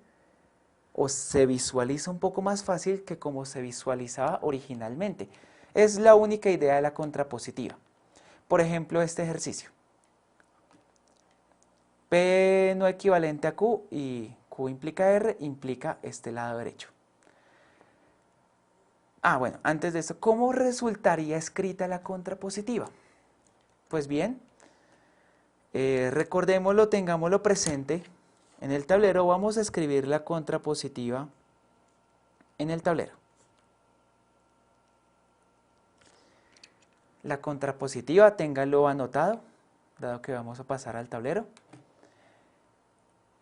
o se visualiza un poco más fácil que como se visualizaba originalmente. Es la única idea de la contrapositiva. Por ejemplo, este ejercicio. P no equivalente a Q y Q implica R, implica este lado derecho. Bueno, antes de eso, ¿cómo resultaría escrita la contrapositiva? Pues bien, recordémoslo, tengámoslo presente. En el tablero vamos a escribir la contrapositiva en el tablero. La contrapositiva, téngalo anotado, dado que vamos a pasar al tablero.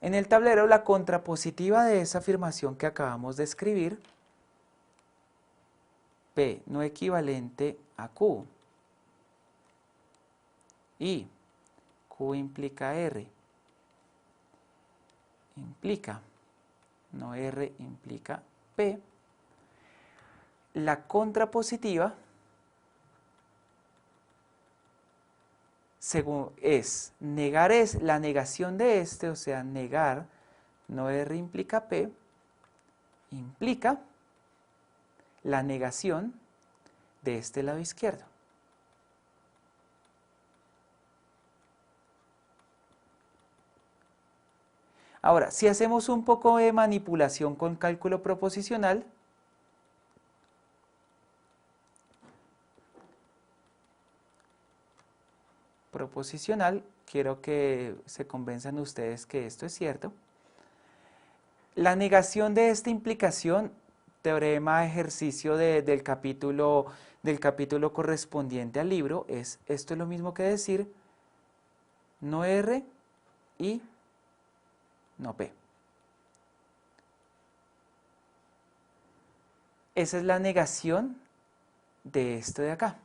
En el tablero, la contrapositiva de esa afirmación que acabamos de escribir, P no equivalente a Q, y Q implica R, implica, no R implica P, la contrapositiva es negar la negación de este, o sea, negar, no R implica P, implica la negación de este lado izquierdo. Ahora, si hacemos un poco de manipulación con cálculo proposicional, quiero que se convenzan ustedes que esto es cierto. La negación de esta implicación, teorema ejercicio del capítulo correspondiente al libro, esto es lo mismo que decir no R y no P. Esa es la negación de esto de acá.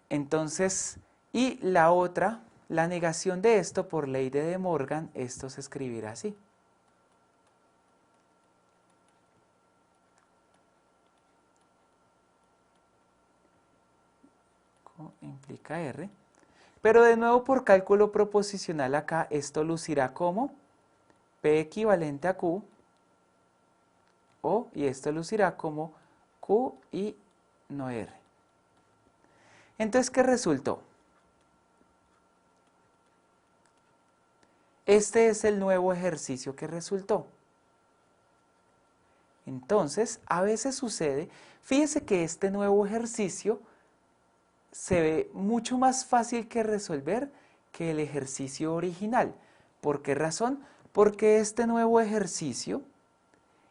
Entonces, y la otra, la negación de esto, por ley de De Morgan, esto se escribirá así. Q implica R. Pero de nuevo por cálculo proposicional acá, esto lucirá como P equivalente a Q, y esto lucirá como Q y no R. Entonces, ¿qué resultó? Este es el nuevo ejercicio que resultó. Entonces, a veces sucede, fíjese que este nuevo ejercicio se ve mucho más fácil que resolver que el ejercicio original. ¿Por qué razón? Porque este nuevo ejercicio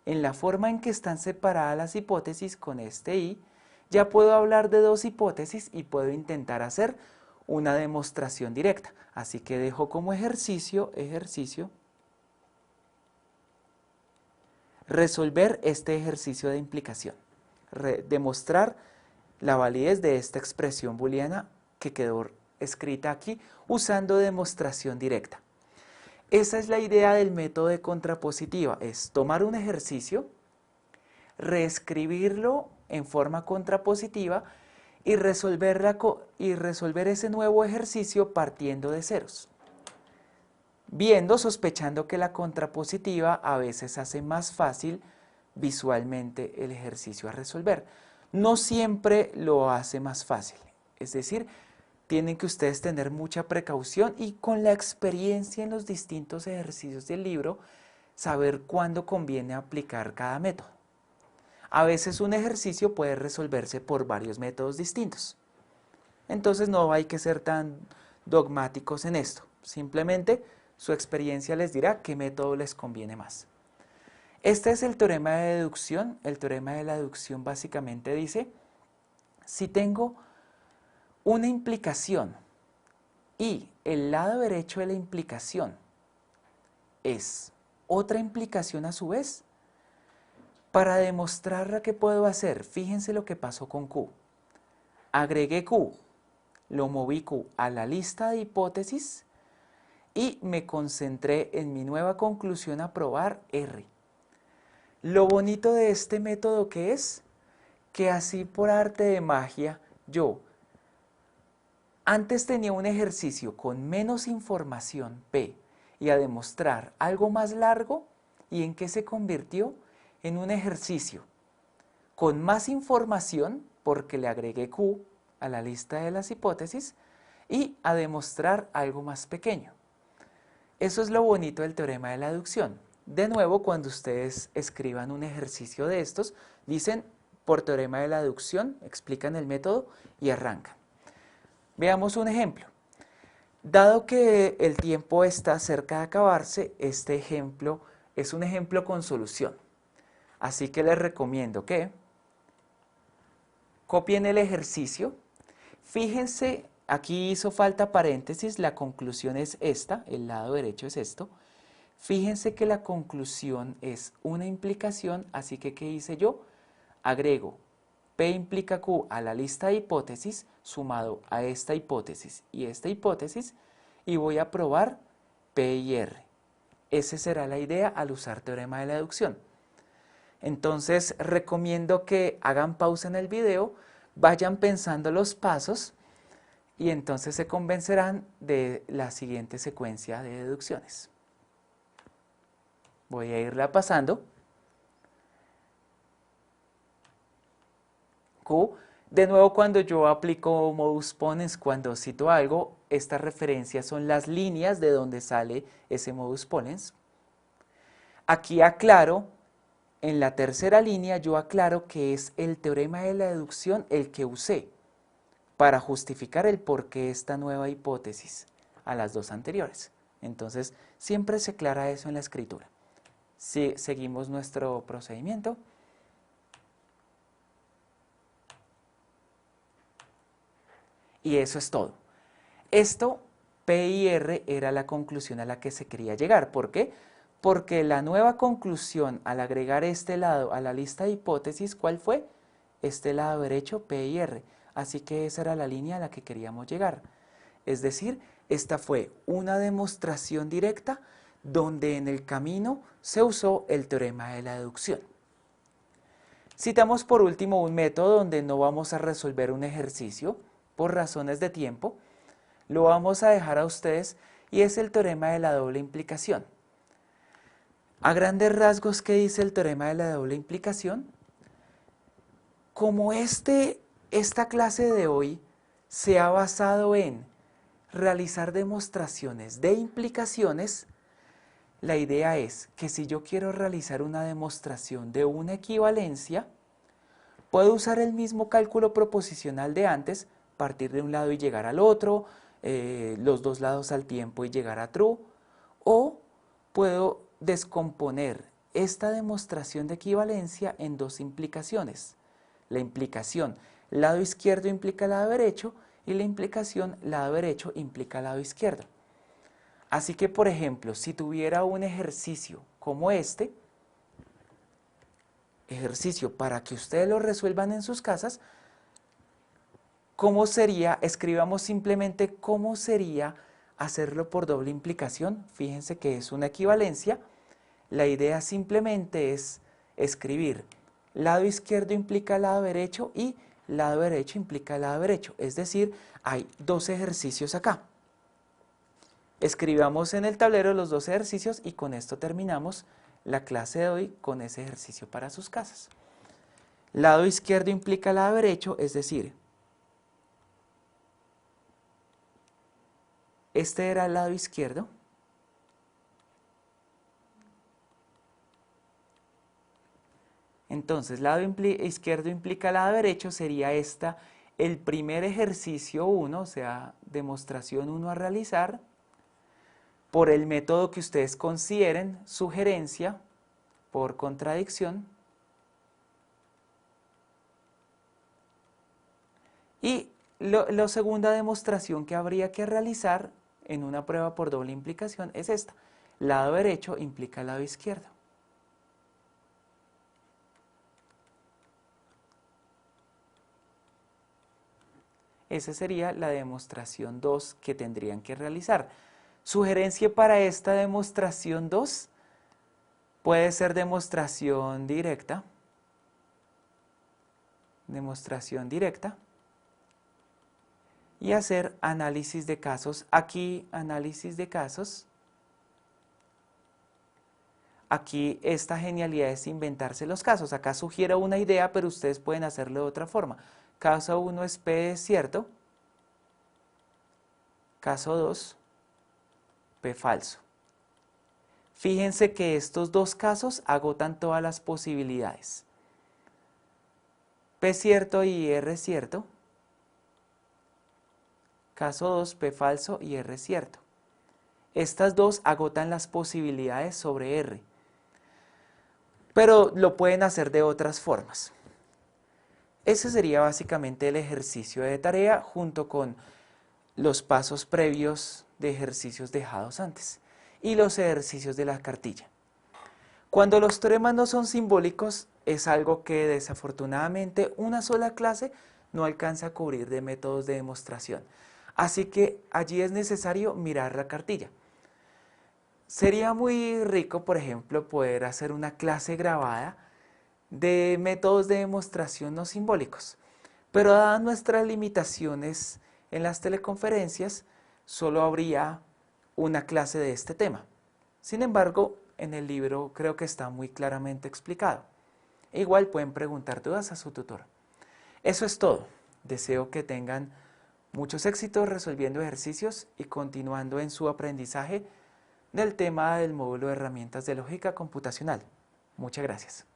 en la forma en que están separadas las hipótesis con este y, ya puedo hablar de dos hipótesis y puedo intentar hacer una demostración directa. Así que dejo como ejercicio, resolver este ejercicio de implicación, demostrar la validez de esta expresión booleana que quedó escrita aquí usando demostración directa. Esa es la idea del método de contrapositiva, es tomar un ejercicio, reescribirlo en forma contrapositiva y resolver ese nuevo ejercicio partiendo de ceros. Sospechando que la contrapositiva a veces hace más fácil visualmente el ejercicio a resolver. No siempre lo hace más fácil, es decir, tienen que ustedes tener mucha precaución y con la experiencia en los distintos ejercicios del libro, saber cuándo conviene aplicar cada método. A veces un ejercicio puede resolverse por varios métodos distintos. Entonces no hay que ser tan dogmáticos en esto. Simplemente su experiencia les dirá qué método les conviene más. Este es el teorema de deducción. El teorema de la deducción básicamente dice, si tengo una implicación y el lado derecho de la implicación es otra implicación a su vez, para demostrarla, ¿qué puedo hacer? Fíjense lo que pasó con Q. Agregué Q, lo moví Q a la lista de hipótesis y me concentré en mi nueva conclusión a probar R. Lo bonito de este método que es que así por arte de magia yo antes tenía un ejercicio con menos información P y a demostrar algo más largo y en qué se convirtió en un ejercicio con más información porque le agregué Q a la lista de las hipótesis y a demostrar algo más pequeño. Eso es lo bonito del teorema de la deducción. De nuevo, cuando ustedes escriban un ejercicio de estos, dicen por teorema de la deducción, explican el método y arrancan. Veamos un ejemplo. Dado que el tiempo está cerca de acabarse, este ejemplo es un ejemplo con solución. Así que les recomiendo que copien el ejercicio. Fíjense, aquí hizo falta paréntesis, la conclusión es esta, el lado derecho es esto. Fíjense que la conclusión es una implicación, así que ¿qué hice yo? Agrego P implica Q a la lista de hipótesis sumado a esta hipótesis y voy a probar P y R. Esa será la idea al usar teorema de la deducción. Entonces recomiendo que hagan pausa en el video, vayan pensando los pasos y entonces se convencerán de la siguiente secuencia de deducciones. Voy a irla pasando. Q. De nuevo, cuando yo aplico modus ponens, cuando cito algo, estas referencias son las líneas de donde sale ese modus ponens. Aquí aclaro, en la tercera línea yo aclaro que es el teorema de la deducción el que usé para justificar el por qué esta nueva hipótesis a las dos anteriores. Entonces, siempre se aclara eso en la escritura. Si seguimos nuestro procedimiento. Y eso es todo. Esto, P y R, era la conclusión a la que se quería llegar. ¿Por qué? Porque la nueva conclusión al agregar este lado a la lista de hipótesis, ¿cuál fue? Este lado derecho, P y R. Así que esa era la línea a la que queríamos llegar. Es decir, esta fue una demostración directa donde en el camino se usó el teorema de la deducción. Citamos por último un método donde no vamos a resolver un ejercicio por razones de tiempo, lo vamos a dejar a ustedes y es el teorema de la doble implicación. A grandes rasgos, ¿qué dice el teorema de la doble implicación? Como esta clase de hoy se ha basado en realizar demostraciones de implicaciones, la idea es que si yo quiero realizar una demostración de una equivalencia, puedo usar el mismo cálculo proposicional de antes, partir de un lado y llegar al otro, los dos lados al tiempo y llegar a true, o puedo descomponer esta demostración de equivalencia en dos implicaciones. La implicación lado izquierdo implica lado derecho y la implicación lado derecho implica lado izquierdo. Así que, por ejemplo, si tuviera un ejercicio como este, ejercicio para que ustedes lo resuelvan en sus casas, ¿cómo sería? Escribamos simplemente cómo sería hacerlo por doble implicación. Fíjense que es una equivalencia. La idea simplemente es escribir lado izquierdo implica lado derecho y lado derecho implica lado derecho. Es decir, hay dos ejercicios acá. Escribamos en el tablero los dos ejercicios y con esto terminamos la clase de hoy con ese ejercicio para sus casas. Lado izquierdo implica lado derecho, es decir, este era el lado izquierdo. Entonces, lado izquierdo implica lado derecho, sería el primer ejercicio 1, o sea, demostración 1 a realizar, por el método que ustedes consideren, sugerencia, por contradicción, y la segunda demostración que habría que realizar en una prueba por doble implicación es esta. Lado derecho implica lado izquierdo. Esa sería la demostración 2 que tendrían que realizar. Sugerencia para esta demostración 2 puede ser demostración directa. Y hacer análisis de casos. Aquí, análisis de casos. Aquí esta genialidad es inventarse los casos. Acá sugiero una idea, pero ustedes pueden hacerlo de otra forma. Caso 1 es P es cierto. Caso 2, P falso. Fíjense que estos dos casos agotan todas las posibilidades. P cierto y R cierto. Caso 2, P falso y R cierto. Estas dos agotan las posibilidades sobre R. Pero lo pueden hacer de otras formas. Ese sería básicamente el ejercicio de tarea junto con los pasos previos de ejercicios dejados antes y los ejercicios de la cartilla. Cuando los teoremas no son simbólicos, es algo que desafortunadamente una sola clase no alcanza a cubrir de métodos de demostración. Así que allí es necesario mirar la cartilla. Sería muy rico, por ejemplo, poder hacer una clase grabada de métodos de demostración no simbólicos, pero dadas nuestras limitaciones en las teleconferencias, solo habría una clase de este tema. Sin embargo, en el libro creo que está muy claramente explicado. Igual pueden preguntar dudas a su tutor. Eso es todo. Deseo que tengan muchos éxitos resolviendo ejercicios y continuando en su aprendizaje del tema del módulo de herramientas de lógica computacional. Muchas gracias.